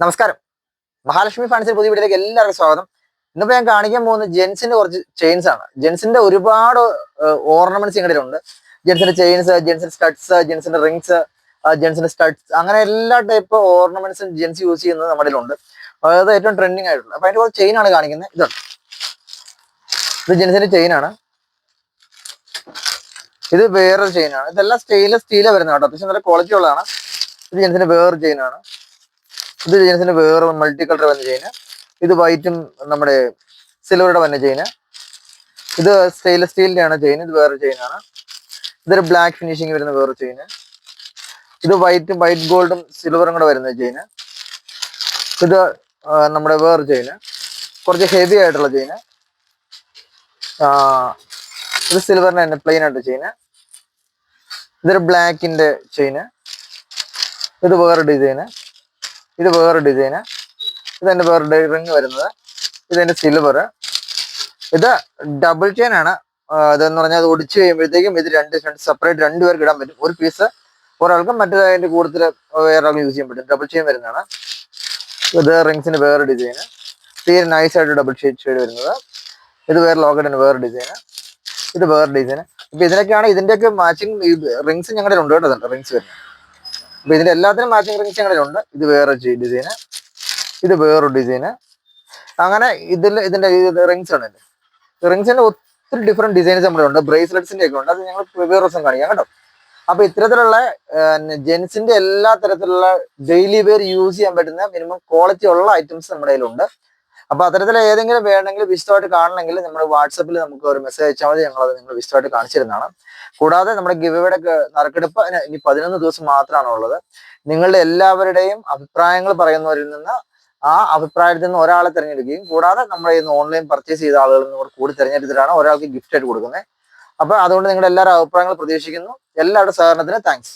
നമസ്കാരം. മഹാലക്ഷ്മി ഫാൻസിന്റെ പുതിയ വീഡിയോയിലേക്ക് എല്ലാവർക്കും സ്വാഗതം. ഇന്നിപ്പോ ഞാൻ കാണിക്കാൻ പോകുന്ന ജെൻസിന്റെ കുറച്ച് ചെയിൻസ് ആണ്. ജെൻസിന്റെ ഒരുപാട് ഓർണമെന്റ്സ് ഇങ്ങനെയുണ്ട്. ജെൻസിന്റെ ചെയിൻസ്, ജെൻസിന്റെ സ്റ്റഡ്സ്, ജെൻസിന്റെ റിങ്സ്, ജെൻസിന്റെ സ്റ്റഡ്സ്, അങ്ങനെ എല്ലാ ടൈപ്പ് ഓർണമെന്റ്സും ജെൻസ് യൂസ് ചെയ്യുന്നത് നമ്മുടെ ഉണ്ട്. അതായത് ഏറ്റവും ട്രെൻഡിങ് ആയിട്ടുള്ള. അപ്പൊ അതിന്റെ കുറച്ച് ചെയിൻ ആണ് കാണിക്കുന്നത്. ഇത് ജെൻസിന്റെ ചെയിൻ ആണ്. ഇത് വേറൊരു ചെയിൻ ആണ്. ഇതെല്ലാം സ്റ്റെയിൻലെസ് സ്റ്റീലാണ് വരുന്നത് കേട്ടോ. അത്യാവശ്യം നല്ല ക്വാളിറ്റി ഉള്ളതാണ്. ഇത് ജെൻസിന്റെ വേറൊരു ചെയിൻ ആണ്. ഇത് ജെൻസിന്റെ വേറെ മൾട്ടി കളർ വന്ന ചെയിന്. ഇത് വൈറ്റും നമ്മുടെ സിൽവറുടെ വന്ന ചെയിന്. ഇത് സ്റ്റെയിൻലെസ് സ്റ്റീലിന്റെ ആണ് ചെയിൻ. ഇത് വേറെ ചെയിനാണ്. ഇതൊരു ബ്ലാക്ക് ഫിനിഷിങ് വരുന്ന വേറെ ചെയിന്. ഇത് വൈറ്റ് ഗോൾഡും സിൽവറും കൂടെ വരുന്ന ചെയിന്. ഇത് നമ്മുടെ വേറെ ചെയിന്, കുറച്ച് ഹെവി ആയിട്ടുള്ള ചെയിന്. ഇത് സിൽവറിന്റെ തന്നെ പ്ലെയിൻ ആയിട്ട് ചെയിന്. ഇതൊരു ബ്ലാക്കിന്റെ ചെയിന്. ഇത് വേറെ ഡിസൈന്. ഇത് വേറെ ഡിസൈന്. ഇതെന്റെ വേറെ റിങ് വരുന്നത്. ഇതെന്റെ സിൽവർ. ഇത് ഡബിൾ ചെയിൻ ആണ്. ഇതെന്ന് പറഞ്ഞാൽ അത് ഒടിച്ചു കഴിയുമ്പോഴത്തേക്കും ഇത് രണ്ട് സെപ്പറേറ്റ് രണ്ടുപേർക്ക് ഇടാൻ പറ്റും. ഒരു പീസ് ഒരാൾക്കും മറ്റേ അതിന്റെ കൂടുതൽ വേറെ ആൾക്ക് യൂസ് ചെയ്യാൻ പറ്റും. ഡബിൾ ചെയിൻ വരുന്നതാണ്. ഇത് റിങ്സിന് വേറെ ഡിസൈന്. തീരെ നൈസ് ആയിട്ട് ഡബിൾ ഷെയ്ഡ് വരുന്നത്. ഇത് വേറെ ലോക്കറ്റിന് വേറെ ഡിസൈന്. ഇത് വേറെ ഡിസൈന്. ഇപ്പൊ ഇതിനൊക്കെയാണ് ഇതിന്റെയൊക്കെ മാച്ചിങ് റിങ്സ് ഞങ്ങളുടെ ഉണ്ട് കേട്ടോ. റിങ്സ് വരുന്നത്. അപ്പൊ ഇതിന്റെ എല്ലാത്തിനും മാച്ചിങ് റിങ്സ് ഞങ്ങളുടെ ഉണ്ട്. ഇത് വേറെ ഡിസൈന്. ഇത് വേറൊരു ഡിസൈന്. അങ്ങനെ ഇതിന്റെ റിങ്സ് ആണ്. റിങ്സിന്റെ ഒത്തിരി ഡിഫറെന്റ് ഡിസൈൻസ് നമ്മുടെ ഉണ്ട്. ബ്രേസ്ലെറ്റ്സിന്റെ ഒക്കെ ഉണ്ട്. അത് ഞങ്ങൾ വേറെ ദിവസം കാണിക്കാം കേട്ടോ. അപ്പൊ ഇത്തരത്തിലുള്ള ജെൻസിന്റെ എല്ലാ തരത്തിലുള്ള ഡെയിലി വെയർ യൂസ് ചെയ്യാൻ പറ്റുന്ന മിനിമം ക്വാളിറ്റി ഉള്ള ഐറ്റംസ് നമ്മുടെ കയ്യിലുണ്ട്. അപ്പൊ അത്തരത്തിൽ ഏതെങ്കിലും വേണമെങ്കിൽ വിശദമായിട്ട് കാണണമെങ്കിൽ നമ്മുടെ വാട്സപ്പിൽ നമുക്ക് ഒരു മെസ്സേജ് അയച്ചാൽ മതി. ഞങ്ങൾ അത് നിങ്ങൾ വിശദമായിട്ട് കാണിച്ചിരുന്നതാണ്. കൂടാതെ നമ്മുടെ ഗിവ്അവേയുടെ നറുക്കെടുപ്പ് ഇനി 11 ദിവസം മാത്രമാണ് ഉള്ളത്. നിങ്ങളുടെ എല്ലാവരുടെയും അഭിപ്രായങ്ങൾ പറയുന്നവരിൽ നിന്ന് ആ അഭിപ്രായത്തിൽ നിന്ന് ഒരാളെ തിരഞ്ഞെടുക്കുകയും കൂടാതെ നമ്മുടെ ഇന്ന് ഓൺലൈൻ പർച്ചേസ് ചെയ്ത ആളുകളിൽ നിന്ന് കൂടി തിരഞ്ഞെടുത്തിട്ടാണ് ഒരാൾക്ക് ഗിഫ്റ്റ് ആയിട്ട് കൊടുക്കുന്നത്. അപ്പൊ അതുകൊണ്ട് നിങ്ങളുടെ എല്ലാവരും അഭിപ്രായങ്ങൾ പ്രതീക്ഷിക്കുന്നു. എല്ലാവരുടെ സഹകരണത്തിന് താങ്ക്സ്.